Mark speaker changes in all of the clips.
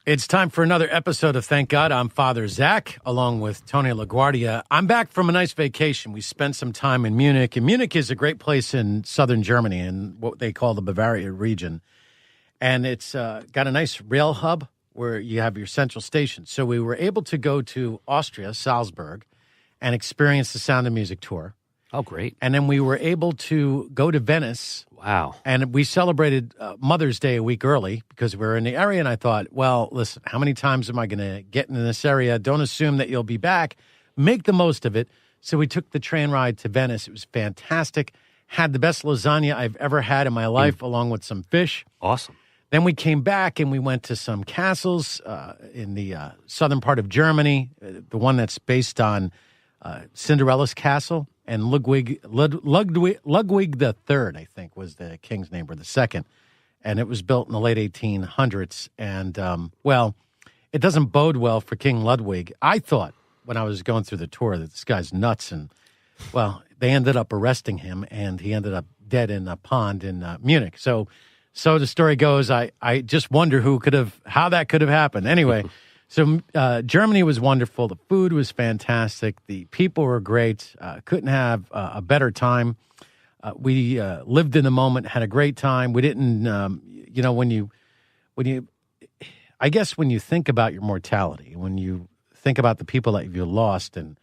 Speaker 1: It's time for another episode of Thank God. I'm Father Zach, along with Tony LaGuardia. I'm back from a nice vacation. We spent some time in Munich, and Munich is a great place in southern Germany in what they call the Bavaria region. And it's got a nice rail hub where you have your central station. So we were able to go to Austria, Salzburg, and experience the Sound of Music tour.
Speaker 2: Oh, great.
Speaker 1: And then we were able to go to Venice.
Speaker 2: Wow.
Speaker 1: And we celebrated Mother's Day a week early because we were in the area. And I thought, well, listen, how many times am I going to get into this area? Don't assume that you'll be back. Make the most of it. So we took the train ride to Venice. It was fantastic. Had the best lasagna I've ever had in my life, along with some fish.
Speaker 2: Awesome.
Speaker 1: Then we came back and we went to some castles in the southern part of Germany, the one that's based on Cinderella's castle. And Ludwig III, I think, was the king's name, or the second. And it was built in the late 1800s. And, well, it doesn't bode well for King Ludwig. I thought when I was going through the tour that this guy's nuts. And, well, they ended up arresting him, and he ended up dead in a pond in Munich. So the story goes, I just wonder how that could have happened. Anyway, so Germany was wonderful. The food was fantastic. The people were great. Couldn't have a better time. We lived in the moment, had a great time. We didn't, I guess when you think about your mortality, when you think about the people that you lost, and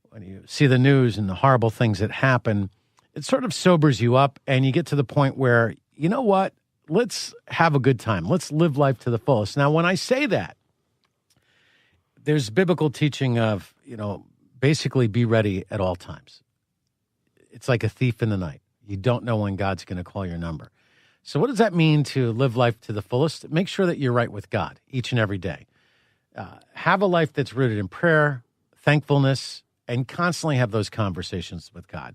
Speaker 1: when you see the news and the horrible things that happen, it sort of sobers you up, and you get to the point where, you know what? Let's have a good time. Let's live life to the fullest. Now, when I say that, there's biblical teaching of, basically be ready at all times. It's like a thief in the night. You don't know when God's going to call your number. So what does that mean to live life to the fullest? Make sure that you're right with God each and every day. Have a life that's rooted in prayer, thankfulness, and constantly have those conversations with God.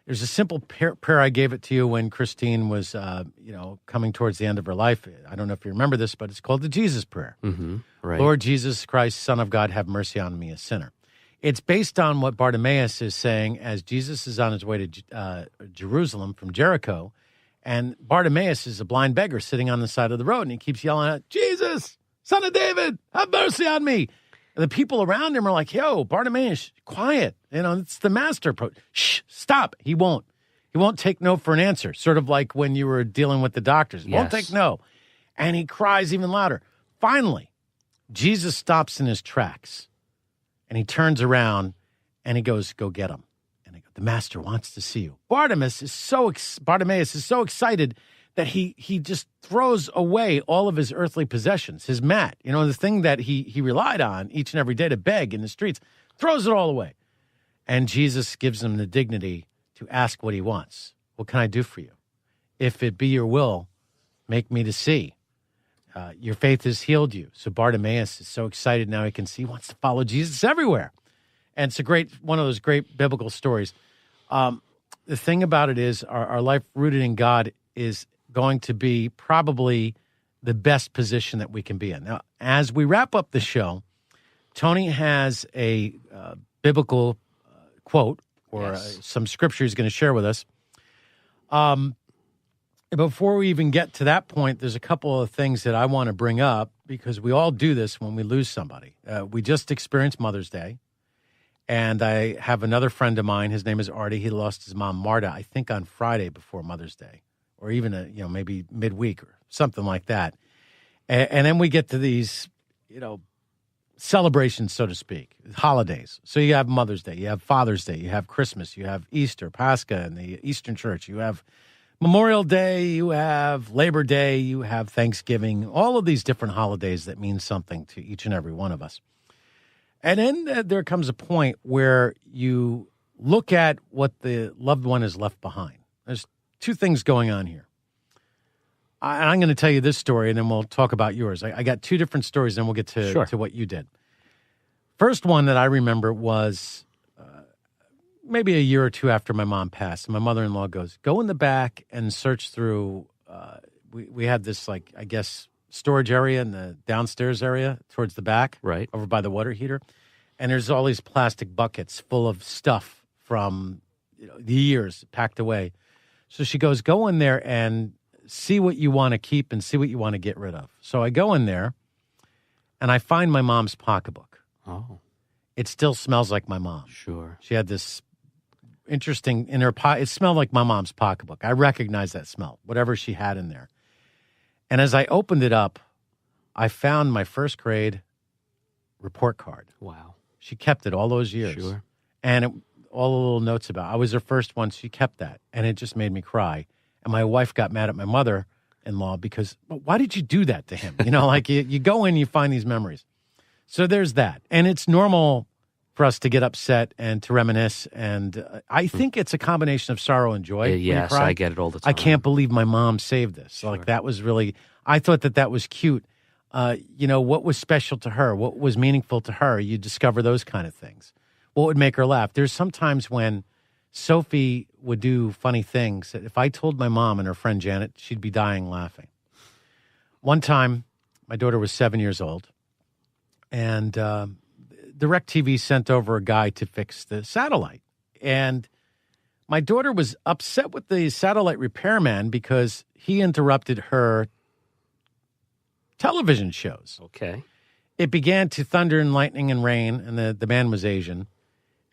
Speaker 1: There's a simple prayer. I gave it to you when Christine was, coming towards the end of her life. I don't know if you remember this, but it's called the Jesus Prayer.
Speaker 2: Mm-hmm. Right.
Speaker 1: Lord Jesus Christ, Son of God, have mercy on me, a sinner. It's based on what Bartimaeus is saying as Jesus is on his way to Jerusalem from Jericho, and Bartimaeus is a blind beggar sitting on the side of the road, and he keeps yelling out, Jesus, Son of David, have mercy on me. And the people around him are like, yo, Bartimaeus, quiet. It's the master. Shh, stop. He won't take no for an answer. Sort of like when you were dealing with the doctors. Won't take no. And he cries even louder. Finally, Jesus stops in his tracks, and he turns around, and he goes, go get him. And the master wants to see you. Bartimaeus is so excited that he just throws away all of his earthly possessions, his mat, the thing that he relied on each and every day to beg in the streets, throws it all away. And Jesus gives him the dignity to ask what he wants. What can I do for you? If it be your will, make me to see. Your faith has healed you. So Bartimaeus is so excited now he can see. He wants to follow Jesus everywhere. And it's one of those great biblical stories. The thing about it is our life rooted in God is going to be probably the best position that we can be in. Now, as we wrap up the show, Tony has a biblical quote or some scripture he's going to share with us. Before we even get to that point, there's a couple of things that I want to bring up because we all do this when we lose somebody. We just experienced Mother's Day, and I have another friend of mine. His name is Artie. He lost his mom, Marta, I think on Friday before Mother's Day, or even maybe midweek or something like that. And then we get to these, celebrations, so to speak, holidays. So you have Mother's Day, you have Father's Day, you have Christmas, you have Easter, Pascha in the Eastern Church, you have Memorial Day, you have Labor Day, you have Thanksgiving, all of these different holidays that mean something to each and every one of us. And then there comes a point where you look at what the loved one has left behind. There's two things going on here. I'm going to tell you this story, and then we'll talk about yours. I got two different stories, and we'll get to what you did. First one that I remember was maybe a year or two after my mom passed. My mother-in-law goes, go in the back and search through. We had this, storage area in the downstairs area towards the back,
Speaker 2: right
Speaker 1: over by the water heater. And there's all these plastic buckets full of stuff from the years packed away. So she goes, go in there and see what you want to keep and see what you want to get rid of. So I go in there, and I find my mom's pocketbook.
Speaker 2: Oh.
Speaker 1: It still smells like my mom.
Speaker 2: Sure.
Speaker 1: She had this interesting in her pocket. It smelled like my mom's pocketbook. I recognize that smell, whatever she had in there. And as I opened it up, I found my first grade report card.
Speaker 2: Wow.
Speaker 1: She kept it all those years.
Speaker 2: Sure.
Speaker 1: And all the little notes about, I was her first one. She kept that. And it just made me cry. And my wife got mad at my mother-in-law because, well, why did you do that to him? Like you go in, you find these memories. So there's that. And it's normal for us to get upset and to reminisce. And I think it's a combination of sorrow and joy.
Speaker 2: Yes, I get it all the time.
Speaker 1: I can't believe my mom saved this. Sure. Like that was really, I thought that was cute. What was special to her? What was meaningful to her? You discover those kind of things. What would make her laugh? There's sometimes when Sophie would do funny things that if I told my mom and her friend Janet, she'd be dying laughing. One time, my daughter was 7 years old, and DirecTV sent over a guy to fix the satellite. And my daughter was upset with the satellite repairman because he interrupted her television shows.
Speaker 2: Okay.
Speaker 1: It began to thunder and lightning and rain, and the man was Asian.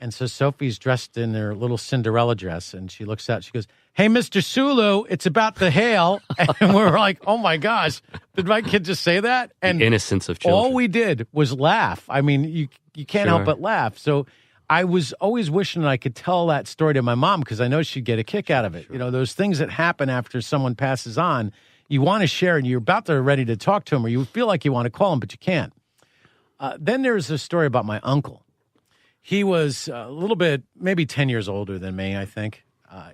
Speaker 1: And so Sophie's dressed in her little Cinderella dress, and she looks out. She goes, "Hey, Mr. Sulu, it's about the hail." And we're like, oh, my gosh, did my kid just say that? And
Speaker 2: the innocence of children.
Speaker 1: All we did was laugh. I mean, you can't help but laugh. So I was always wishing I could tell that story to my mom because I know she'd get a kick out of it. Sure. Those things that happen after someone passes on, you want to share, and you're about to ready to talk to him, or you feel like you want to call him, but you can't. Then there's a story about my uncle. He was a little bit, maybe 10 years older than me, I think.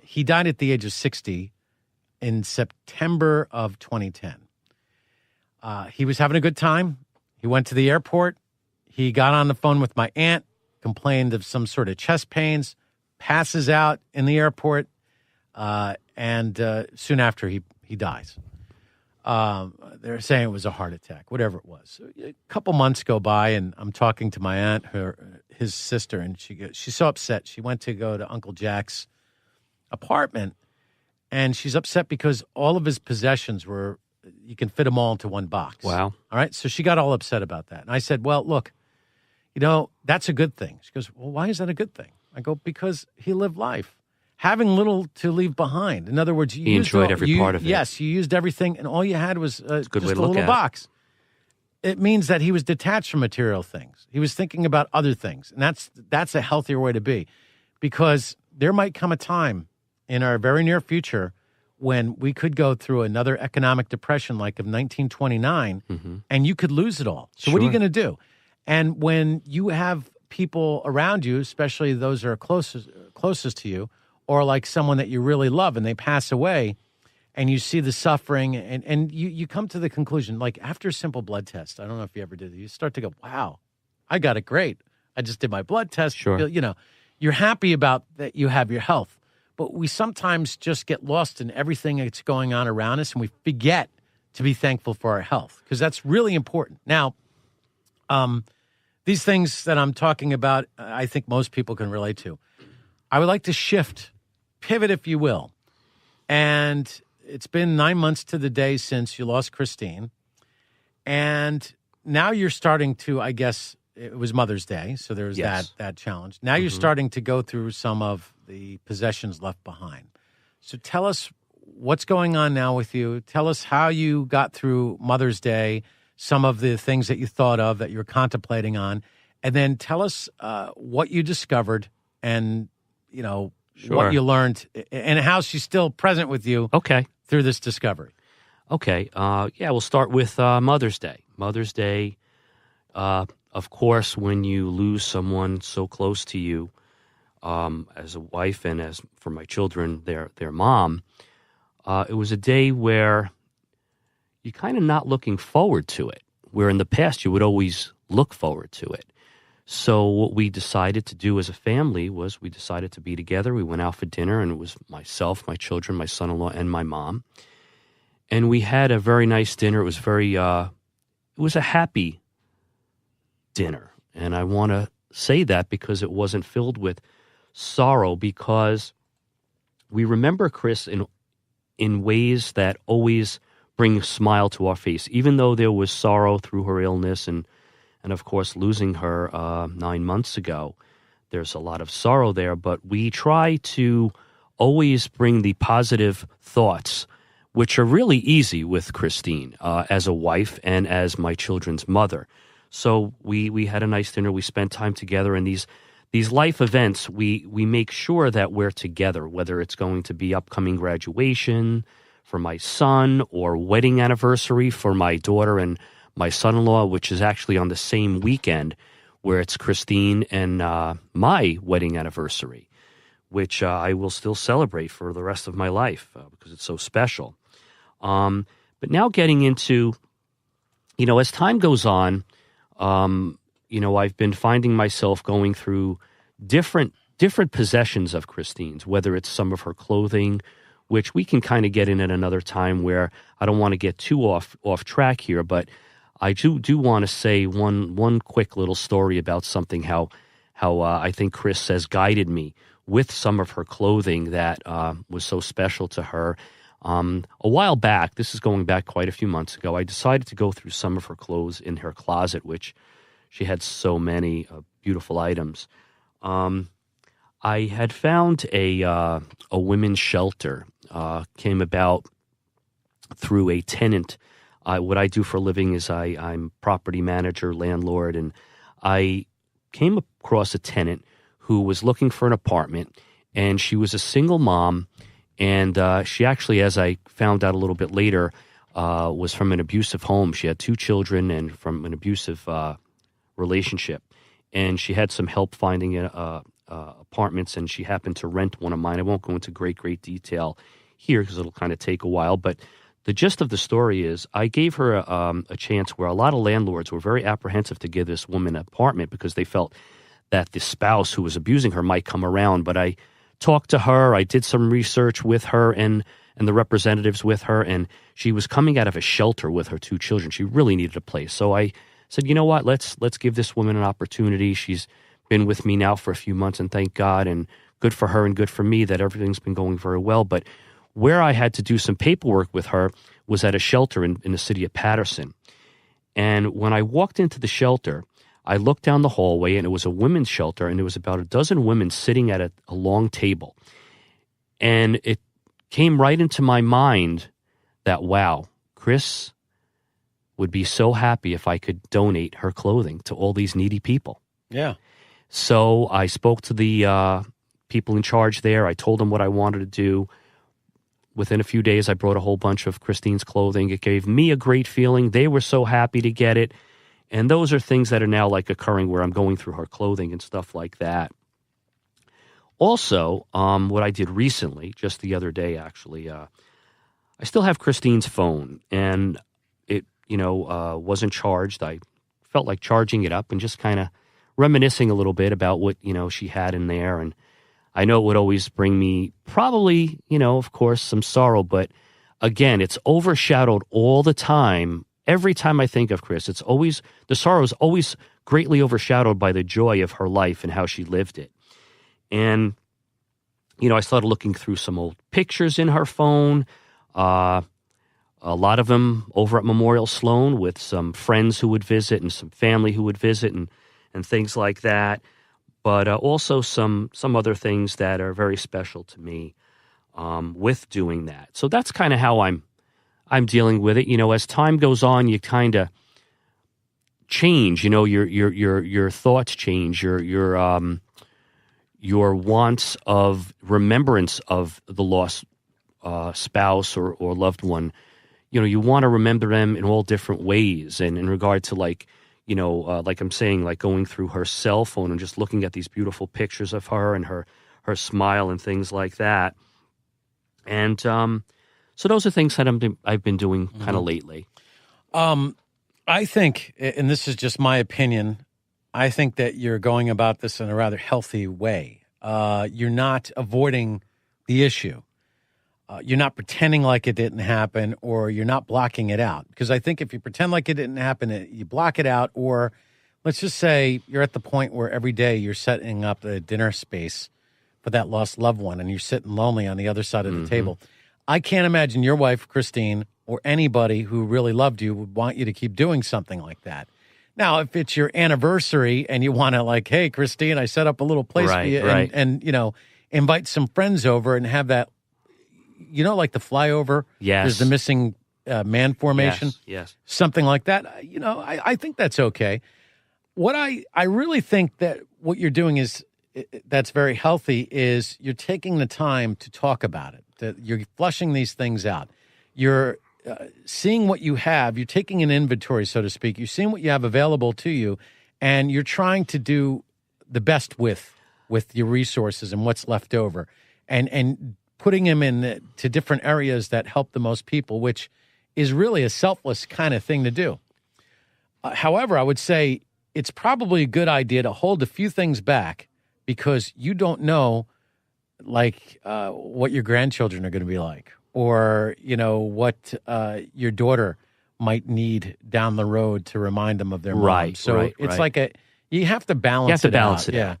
Speaker 1: He died at the age of 60 in September of 2010. He was having a good time. He went to the airport. He got on the phone with my aunt, complained of some sort of chest pains, passes out in the airport, and soon after he dies. They're saying it was a heart attack, whatever it was. So a couple months go by, and I'm talking to my aunt, his sister, and she's so upset. She went to go to Uncle Jack's apartment, and she's upset because all of his possessions you can fit them all into one box.
Speaker 2: Wow.
Speaker 1: All right, so she got all upset about that. And I said, well, look, that's a good thing. She goes, well, why is that a good thing? I go, because he lived life. Having little to leave behind. In other words,
Speaker 2: he enjoyed every part of it.
Speaker 1: Yes, you used everything, and all you had was just a little
Speaker 2: at
Speaker 1: box. It means that he was detached from material things. He was thinking about other things, and that's a healthier way to be, because there might come a time in our very near future when we could go through another economic depression like of 1929, and you could lose it all. So what are you going to do? And when you have people around you, especially those that are closest to you, or like someone that you really love and they pass away, and you see the suffering, and you come to the conclusion, like after a simple blood test, I don't know if you ever did it, you start to go, wow, I got it great. I just did my blood test.
Speaker 2: Sure.
Speaker 1: You're happy about that you have your health. But we sometimes just get lost in everything that's going on around us, and we forget to be thankful for our health, because that's really important. Now, these things that I'm talking about, I think most people can relate to. I would like to pivot, if you will. And it's been 9 months to the day since you lost Christine. And now you're starting to, I guess, it was Mother's Day, so there's that challenge. Now you're starting to go through some of the possessions left behind. So tell us what's going on now with you. Tell us how you got through Mother's Day, some of the things that you thought of that you're contemplating on, and then tell us what you discovered and, what you learned, and how she's still present with you through this discovery.
Speaker 2: Okay. We'll start with Mother's Day. Mother's Day, of course, when you lose someone so close to you, as a wife and as for my children, their mom, it was a day where you're kind of not looking forward to it, where in the past you would always look forward to it. So what we decided to do as a family was we decided to be together. We went out for dinner, and it was myself, my children, my son-in-law, and my mom. And we had a very nice dinner. It was it was a happy dinner. And I want to say that because it wasn't filled with sorrow, because we remember Chris in ways that always bring a smile to our face. Even though there was sorrow through her illness and and of course, losing her 9 months ago, there's a lot of sorrow there. But we try to always bring the positive thoughts, which are really easy with Christine as a wife and as my children's mother. So we had a nice dinner. We spent time together, and these life events, we make sure that we're together, whether it's going to be upcoming graduation for my son or wedding anniversary for my daughter and my son-in-law, which is actually on the same weekend, where it's Christine and my wedding anniversary, which I will still celebrate for the rest of my life because it's so special. But now getting into, as time goes on, I've been finding myself going through different possessions of Christine's, whether it's some of her clothing, which we can kind of get in at another time, where I don't want to get too off track here, but I do want to say one quick little story about something how I think Chris has guided me with some of her clothing that was so special to her. A while back, this is going back quite a few months ago, I decided to go through some of her clothes in her closet, which she had so many beautiful items. I had found a women's shelter, came about through a tenant. What I do for a living is I'm property manager, landlord, and I came across a tenant who was looking for an apartment, and she was a single mom, and she actually, as I found out a little bit later, was from an abusive home. She had 2 children and from an abusive relationship, and she had some help finding apartments, and she happened to rent one of mine. I won't go into great detail here because it'll kind of take a while, but the gist of the story is I gave her a chance where a lot of landlords were very apprehensive to give this woman an apartment because they felt that the spouse who was abusing her might come around. But I talked to her, I did some research with her and the representatives with her, and she was coming out of a shelter with her 2 children. She really needed a place. So I said, you know what, let's give this woman an opportunity. She's been with me now for a few months, and thank God, and good for her and good for me that everything's been going very well. But where I had to do some paperwork with her was at a shelter in the city of Patterson. And when I walked into the shelter, I looked down the hallway, and it was a women's shelter, and there was about a dozen women sitting at a long table. And it came right into my mind that, wow, Chris would be so happy if I could donate her clothing to all these needy people.
Speaker 1: Yeah.
Speaker 2: So I spoke to the people in charge there. I told them what I wanted to do. Within a few days, I brought a whole bunch of Christine's clothing. It gave me a great feeling. They were so happy to get it. And those are things that are now like occurring where I'm going through her clothing and stuff like that. Also, what I did recently, just the other day actually, I still have Christine's phone, and it, wasn't charged. I felt like charging it up and just kind of reminiscing a little bit about what, she had in there. And I know it would always bring me probably, of course, some sorrow, but again, it's overshadowed all the time. Every time I think of Chris, the sorrow is always greatly overshadowed by the joy of her life and how she lived it. And, I started looking through some old pictures in her phone, a lot of them over at Memorial Sloan with some friends who would visit and some family who would visit and things like that. But also some other things that are very special to me with doing that. So that's kind of how I'm dealing with it. As time goes on, you kind of change. Your thoughts change. Your wants of remembrance of the lost spouse or loved one. You want to remember them in all different ways. And in regard to like I'm saying, like going through her cell phone and just looking at these beautiful pictures of her and her smile and things like that. And so those are things that I've been doing kind of lately.
Speaker 1: I think, and this is just my opinion, I think that you're going about this in a rather healthy way. You're not avoiding the issue. You're not pretending like it didn't happen, or you're not blocking it out. Because I think if you pretend like it didn't happen, you block it out, or let's just say you're at the point where every day you're setting up a dinner space for that lost loved one, and you're sitting lonely on the other side of the table. I can't imagine your wife, Christine, or anybody who really loved you would want you to keep doing something like that. Now, if it's your anniversary and you want to like, hey, Christine, I set up a little place for you and, invite some friends over and have that, like the flyover.
Speaker 2: Yes.
Speaker 1: There's the missing man formation.
Speaker 2: Yes.
Speaker 1: Something like that. I think that's okay. What I really think that what you're doing is that's very healthy is you're taking the time to talk about it. That you're flushing these things out. You're seeing what you have. You're taking an inventory, so to speak. You're seeing what you have available to you, and you're trying to do the best with your resources and what's left over, and putting them to different areas that help the most people, which is really a selfless kind of thing to do. However, I would say it's probably a good idea to hold a few things back because you don't know, like, what your grandchildren are going to be like, or, what your daughter might need down the road to remind them of their mom. So it's like you have to balance it out. Yeah.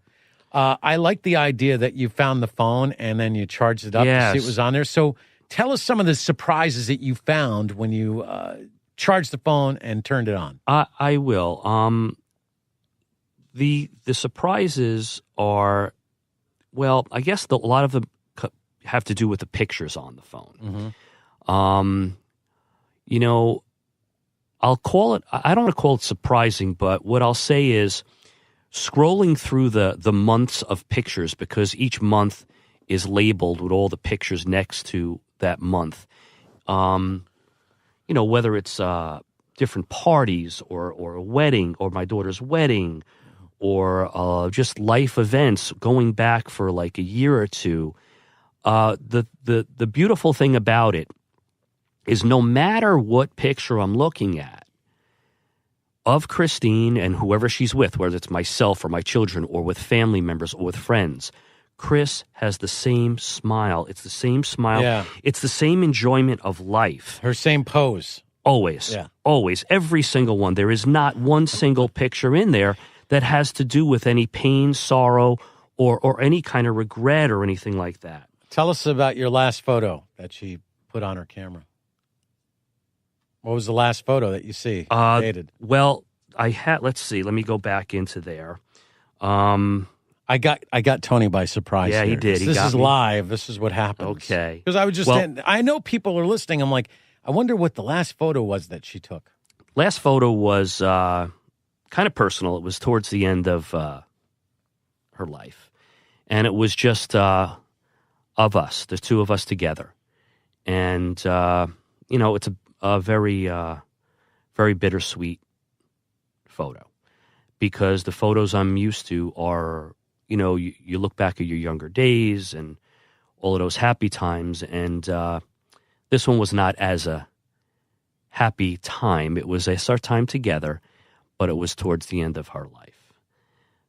Speaker 1: I like the idea that you found the phone and then you charged it up to see what was on there. So tell us some of the surprises that you found when you charged the phone and turned it on.
Speaker 2: I will. The surprises are, well, I guess a lot of them have to do with the pictures on the phone.
Speaker 1: Mm-hmm.
Speaker 2: I'll call it, I don't want to call it surprising, but what I'll say is scrolling through the months of pictures, because each month is labeled with all the pictures next to that month. Whether it's different parties or a wedding or my daughter's wedding or just life events going back for like a year or two. The beautiful thing about it is no matter what picture I'm looking at of Christine and whoever she's with, whether it's myself or my children or with family members or with friends, Chris has the same smile. It's the same smile.
Speaker 1: Yeah.
Speaker 2: It's the same enjoyment of life.
Speaker 1: Her same pose.
Speaker 2: Always.
Speaker 1: Yeah.
Speaker 2: Always. Every single one. There is not one single picture in there that has to do with any pain, sorrow, or any kind of regret or anything like that.
Speaker 1: Tell us about your last photo that she put on her camera. What was the last photo that you see dated?
Speaker 2: Well, let's see. Let me go back into there.
Speaker 1: I got Tony by surprise.
Speaker 2: Yeah,
Speaker 1: here.
Speaker 2: he did.
Speaker 1: This is live. This is what happens.
Speaker 2: Okay.
Speaker 1: Because I know people are listening. I'm like, I wonder what the last photo was that she took.
Speaker 2: Last photo was kind of personal. It was towards the end of her life. And it was just of us, the two of us together. And, it's a very, very bittersweet photo. Because the photos I'm used to are, you look back at your younger days and all of those happy times. And this one was not as a happy time. It was our time together, but it was towards the end of her life.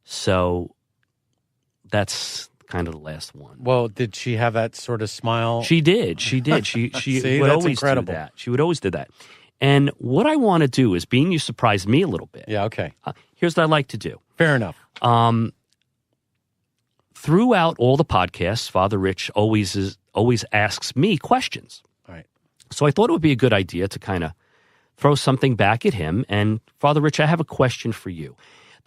Speaker 2: So that's kind of the last one.
Speaker 1: Well, did she have that sort of smile?
Speaker 2: She did. She
Speaker 1: See,
Speaker 2: would
Speaker 1: that's
Speaker 2: always
Speaker 1: incredible.
Speaker 2: do that. She would always do that. And what I want to do is, being you surprised me a little bit.
Speaker 1: Yeah, okay.
Speaker 2: Here's what I like to do.
Speaker 1: Fair enough.
Speaker 2: Throughout all the podcasts, Father Rich always asks me questions.
Speaker 1: All right.
Speaker 2: So I thought it would be a good idea to kind of throw something back at him. And Father Rich, I have a question for you.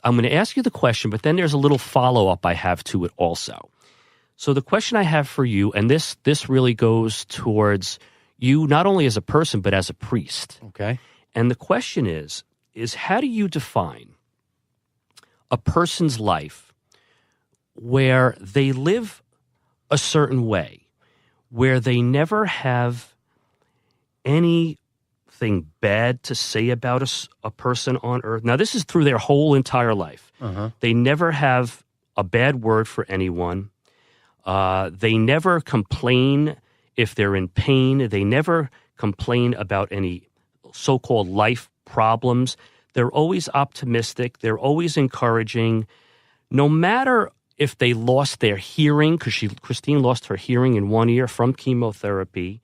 Speaker 2: I'm going to ask you the question, but then there's a little follow-up I have to it also. So the question I have for you, and this really goes towards you not only as a person, but as a priest.
Speaker 1: Okay.
Speaker 2: And the question is how do you define a person's life where they live a certain way, where they never have anything bad to say about a person on earth? Now, this is through their whole entire life.
Speaker 1: Uh-huh.
Speaker 2: They never have a bad word for anyone. They never complain if they're in pain. They never complain about any so-called life problems. They're always optimistic. They're always encouraging. No matter if they lost their hearing, because Christine lost her hearing in one ear from chemotherapy.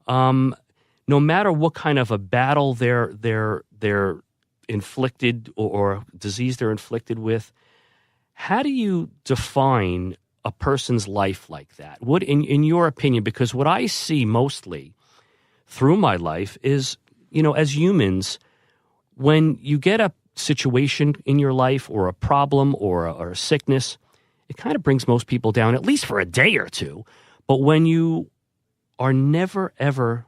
Speaker 2: No matter what kind of a battle they're inflicted or disease they're inflicted with, how do you define a person's life like that? What, in your opinion, because what I see mostly through my life is, as humans, when you get situation in your life or a problem or a sickness, it kind of brings most people down, at least for a day or two. But when you are never, ever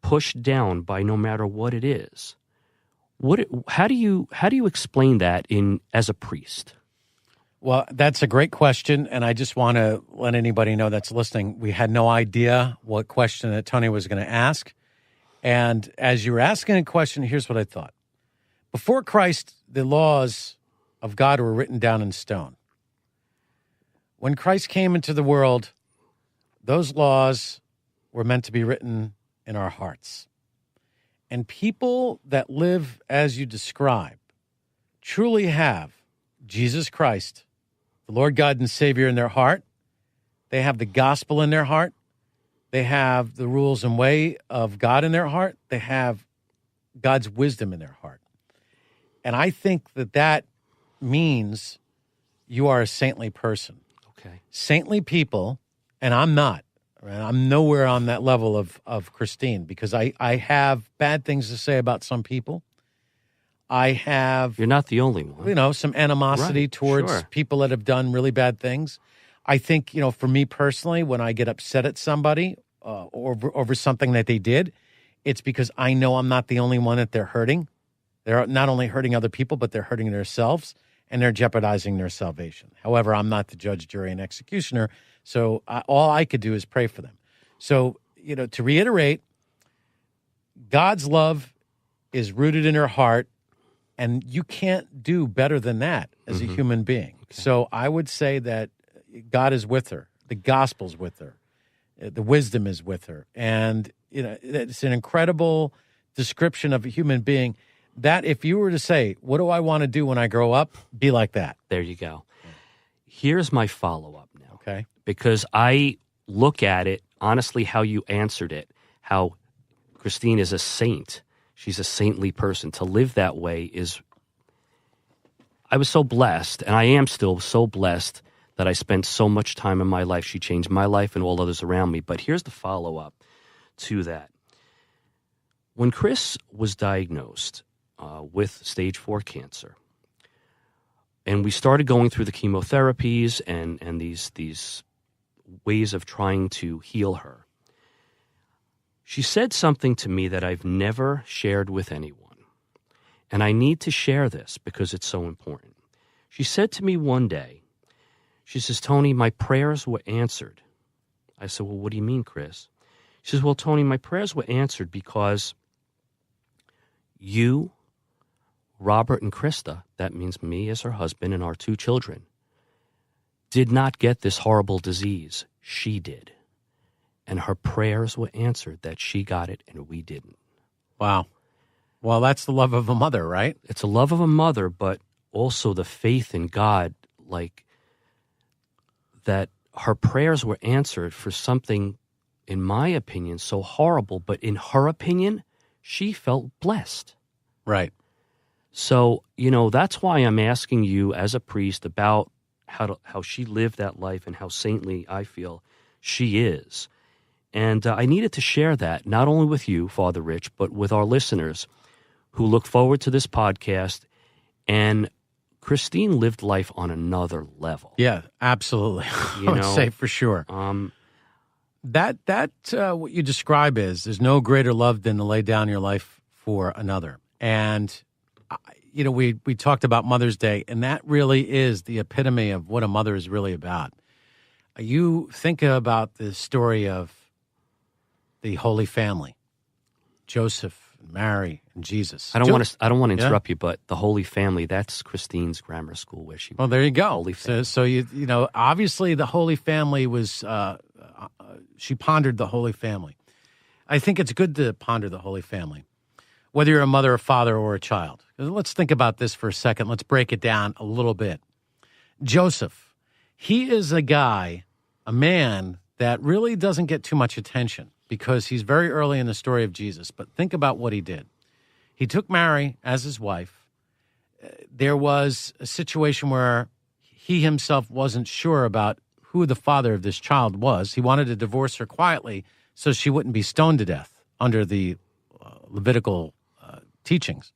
Speaker 2: pushed down by no matter what it is, how do you explain that as a priest?
Speaker 1: Well, that's a great question, and I just want to let anybody know that's listening, we had no idea what question that Tony was going to ask. And as you were asking a question, here's what I thought. Before Christ, the laws of God were written down in stone. When Christ came into the world, those laws were meant to be written in our hearts. And people that live as you describe truly have Jesus Christ, the Lord God and Savior, in their heart. They have the gospel in their heart. They have the rules and way of God in their heart. They have God's wisdom in their heart. And I think that means you are a saintly person.
Speaker 2: Okay.
Speaker 1: Saintly people, and I'm not. I'm nowhere on that level of Christine, because I have bad things to say about some people. I have...
Speaker 2: You're not the only one.
Speaker 1: Some animosity towards people that have done really bad things. I think, for me personally, when I get upset at somebody over something that they did, it's because I know I'm not the only one that they're hurting. They're not only hurting other people, but they're hurting themselves, and they're jeopardizing their salvation. However, I'm not the judge, jury, and executioner, so all I could do is pray for them. So, to reiterate, God's love is rooted in her heart, and you can't do better than that as a human being. Okay. So I would say that God is with her. The gospel's with her. The wisdom is with her. And, it's an incredible description of a human being that if you were to say, what do I want to do when I grow up? Be like that.
Speaker 2: There you go. Here's my follow-up now.
Speaker 1: Okay.
Speaker 2: Because I look at it, honestly, how you answered it, how Christine is a saint. She's a saintly person. To live that way is... I was so blessed, and I am still so blessed that I spent so much time in my life. She changed my life and all others around me. But here's the follow-up to that. When Chris was diagnosed with stage 4 cancer, and we started going through the chemotherapies and these ways of trying to heal her, she said something to me that I've never shared with anyone. And I need to share this because it's so important. She said to me one day, she says, Tony, my prayers were answered. I said, well, what do you mean, Chris? She says, well, Tony, my prayers were answered because you, Robert, and Krista, that means me as her husband and our 2 children, did not get this horrible disease. She did. And her prayers were answered that she got it and we didn't.
Speaker 1: Wow. Well, that's the love of a mother, right?
Speaker 2: It's a love of a mother, but also the faith in God, like that her prayers were answered for something, in my opinion, so horrible, but in her opinion, she felt blessed.
Speaker 1: Right.
Speaker 2: So, that's why I'm asking you as a priest about how she lived that life and how saintly I feel she is. And I needed to share that, not only with you, Father Rich, but with our listeners who look forward to this podcast. And Christine lived life on another level.
Speaker 1: Yeah, absolutely. I would say for sure. That what you describe is, there's no greater love than to lay down your life for another. And, we talked about Mother's Day, and that really is the epitome of what a mother is really about. You think about the story of the Holy Family, Joseph, Mary, and Jesus.
Speaker 2: I don't want to interrupt you, but the Holy Family, that's Christine's grammar school where she...
Speaker 1: Well, there you go.
Speaker 2: Holy Family.
Speaker 1: So obviously the Holy Family was... she pondered the Holy Family. I think it's good to ponder the Holy Family, whether you're a mother, a father, or a child. Let's think about this for a second. Let's break it down a little bit. Joseph, he is a man that really doesn't get too much attention because he's very early in the story of Jesus. But think about what he did. He took Mary as his wife. There was a situation where he himself wasn't sure about who the father of this child was. He wanted to divorce her quietly so she wouldn't be stoned to death under the Levitical teachings.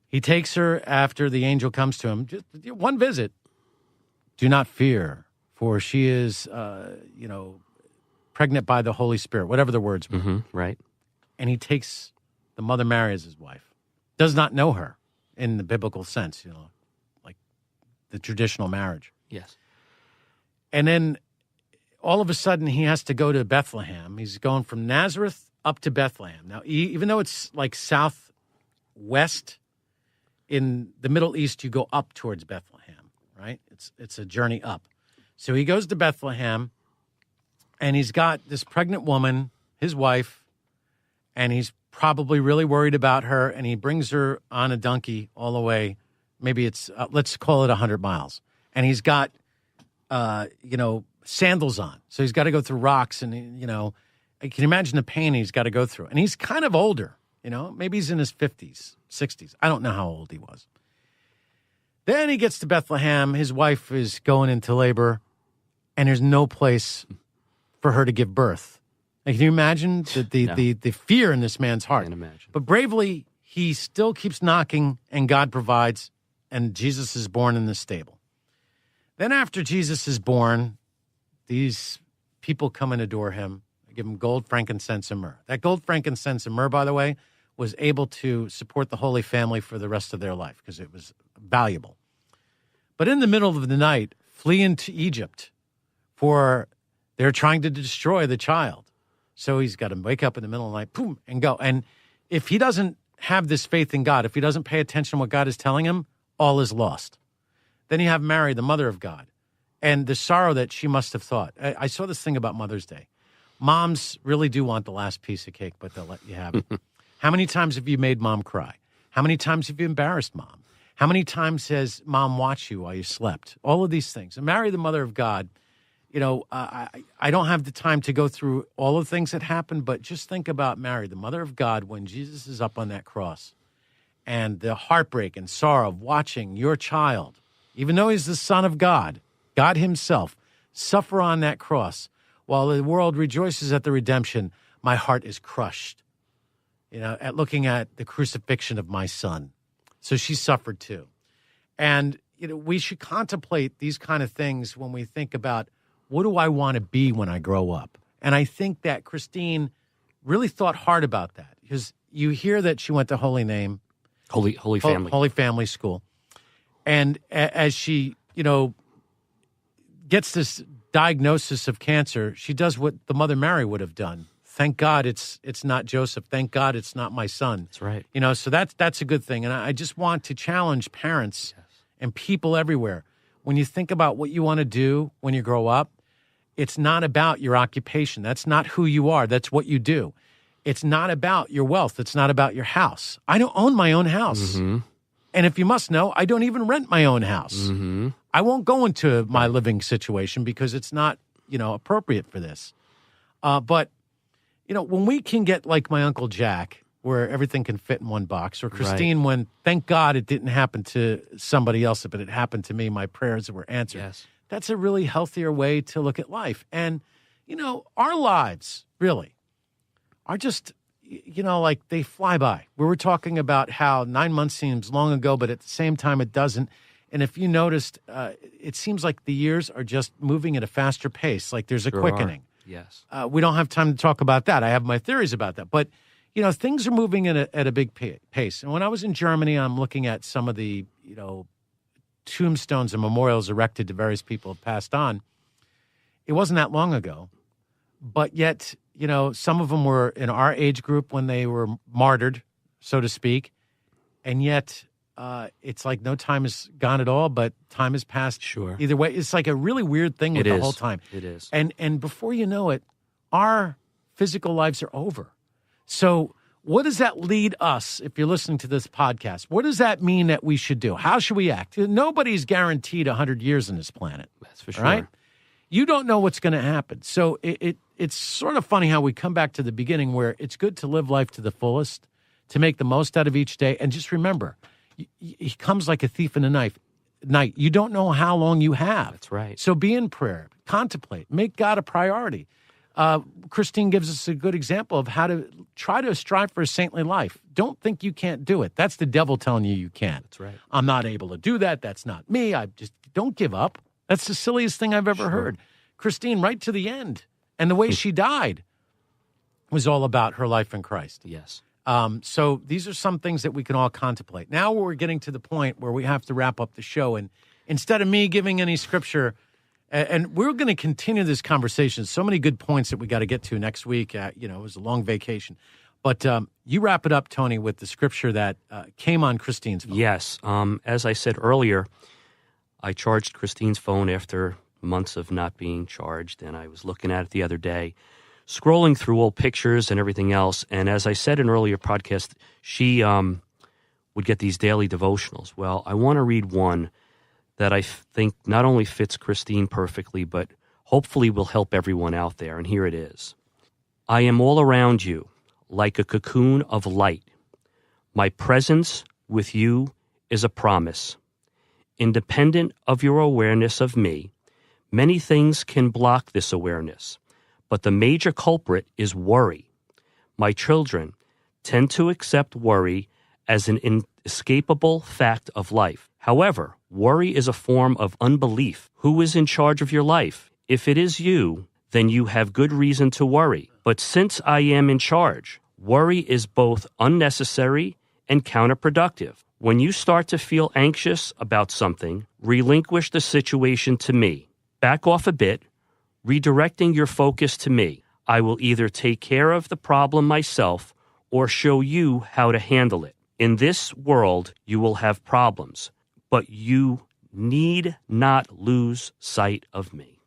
Speaker 1: He takes her after the angel comes to him. Just one visit. Do not fear, for she is, pregnant by the Holy Spirit, whatever the words were.
Speaker 2: Mm-hmm. Right.
Speaker 1: And he takes the mother Mary as his wife. Does not know her in the biblical sense, like the traditional marriage.
Speaker 2: Yes.
Speaker 1: And then all of a sudden he has to go to Bethlehem. He's going from Nazareth up to Bethlehem. Now, even though it's like southwest in the Middle East, you go up towards Bethlehem, right? It's a journey up. So he goes to Bethlehem, and he's got this pregnant woman, his wife, and he's probably really worried about her, and he brings her on a donkey all the way. Maybe it's, let's call it 100 miles. And he's got, sandals on. So he's got to go through rocks, and, I can imagine the pain he's got to go through. And he's kind of older, maybe he's in his 50s, 60s. I don't know how old he was. Then he gets to Bethlehem. His wife is going into labor, and there's no place for her to give birth. And can you imagine the fear in this man's heart?
Speaker 2: I can imagine.
Speaker 1: But bravely, he still keeps knocking, and God provides, and Jesus is born in the stable. Then after Jesus is born, these people come and adore him, give him gold, frankincense, and myrrh. That gold, frankincense, and myrrh, by the way, was able to support the Holy Family for the rest of their life because it was valuable. But in the middle of the night, flee into Egypt, for they're trying to destroy the child. So he's got to wake up in the middle of the night, boom, and go. And if he doesn't have this faith in God, if he doesn't pay attention to what God is telling him, all is lost. Then you have Mary, the mother of God, and the sorrow that she must have thought. I saw this thing about Mother's Day. Moms really do want the last piece of cake, but they'll let you have it. How many times have you made mom cry? How many times have you embarrassed mom? How many times has mom watched you while you slept? All of these things. And Mary, the mother of God, I don't have the time to go through all of the things that happened, but just think about Mary, the mother of God, when Jesus is up on that cross, and the heartbreak and sorrow of watching your child, even though he's the Son of God, God himself, suffer on that cross. While the world rejoices at the redemption, my heart is crushed, at looking at the crucifixion of my son. So she suffered too. And, we should contemplate these kind of things when we think about, what do I want to be when I grow up? And I think that Christine really thought hard about that, because you hear that she went to Holy Family School. And as she, gets this diagnosis of cancer, she does what the Mother Mary would have done. Thank God it's not Joseph. Thank God it's not my son.
Speaker 2: That's right.
Speaker 1: So that's a good thing. And I just want to challenge parents and people everywhere. When you think about what you want to do when you grow up, it's not about your occupation. That's not who you are. That's what you do. It's not about your wealth. It's not about your house. I don't own my own house. Mm-hmm. And if you must know, I don't even rent my own house. Mm-hmm. I won't go into my living situation because it's not, appropriate for this. But, when we can get like my Uncle Jack, where everything can fit in one box, or Christine, when, thank God it didn't happen to somebody else, but it happened to me, my prayers were answered. Yes. That's a really healthier way to look at life. And, our lives really are just, like they fly by. We were talking about how 9 months seems long ago, but at the same time it doesn't. And if you noticed, it seems like the years are just moving at a faster pace, like there's a quickening.
Speaker 2: Yes.
Speaker 1: We don't have time to talk about that. I have my theories about that. But, things are moving at a big pace. And when I was in Germany, I'm looking at some of the, tombstones and memorials erected to various people who passed on. It wasn't that long ago. But yet, some of them were in our age group when they were martyred, so to speak. And yet, it's like no time has gone at all, but time has passed.
Speaker 2: Sure.
Speaker 1: Either way, it's like a really weird thing with the whole time.
Speaker 2: It is.
Speaker 1: And before you know it, our physical lives are over. So what does that lead us, if you're listening to this podcast? What does that mean that we should do? How should we act? Nobody's guaranteed 100 years on this planet.
Speaker 2: That's for sure.
Speaker 1: Right? You don't know what's going to happen. So it's sort of funny how we come back to the beginning, where it's good to live life to the fullest, to make the most out of each day. And just remember, he comes like a thief in the night. You don't know how long you have.
Speaker 2: That's right.
Speaker 1: So be in prayer, contemplate, make God a priority. Christine gives us a good example of how to try to strive for a saintly life. Don't think you can't do it. That's the devil telling you can't.
Speaker 2: That's right.
Speaker 1: I'm not able to do that. That's not me. I just don't give up. That's the silliest thing I've ever heard. Christine, right to the end. And the way she died was all about her life in Christ.
Speaker 2: Yes.
Speaker 1: So these are some things that we can all contemplate. Now we're getting to the point where we have to wrap up the show. And instead of me giving any scripture, and we're going to continue this conversation. So many good points that we got to get to next week. It was a long vacation. But you wrap it up, Tony, with the scripture that came on Christine's phone.
Speaker 2: Yes. As I said earlier, I charged Christine's phone after months of not being charged, and I was looking at it the other day, scrolling through old pictures and everything else. And as I said in earlier podcast, she would get these daily devotionals. Well, I want to read one that I think not only fits Christine perfectly, but hopefully will help everyone out there. And here it is. I am all around you, like a cocoon of light. My presence with you is a promise. Independent of your awareness of me, many things can block this awareness, but the major culprit is worry. My children tend to accept worry as an inescapable fact of life. However, worry is a form of unbelief. Who is in charge of your life? If it is you, then you have good reason to worry. But since I am in charge, worry is both unnecessary and counterproductive. When you start to feel anxious about something, relinquish the situation to me. Back off a bit, redirecting your focus to me. I will either take care of the problem myself or show you how to handle it. In this world, you will have problems, but you need not lose sight of me.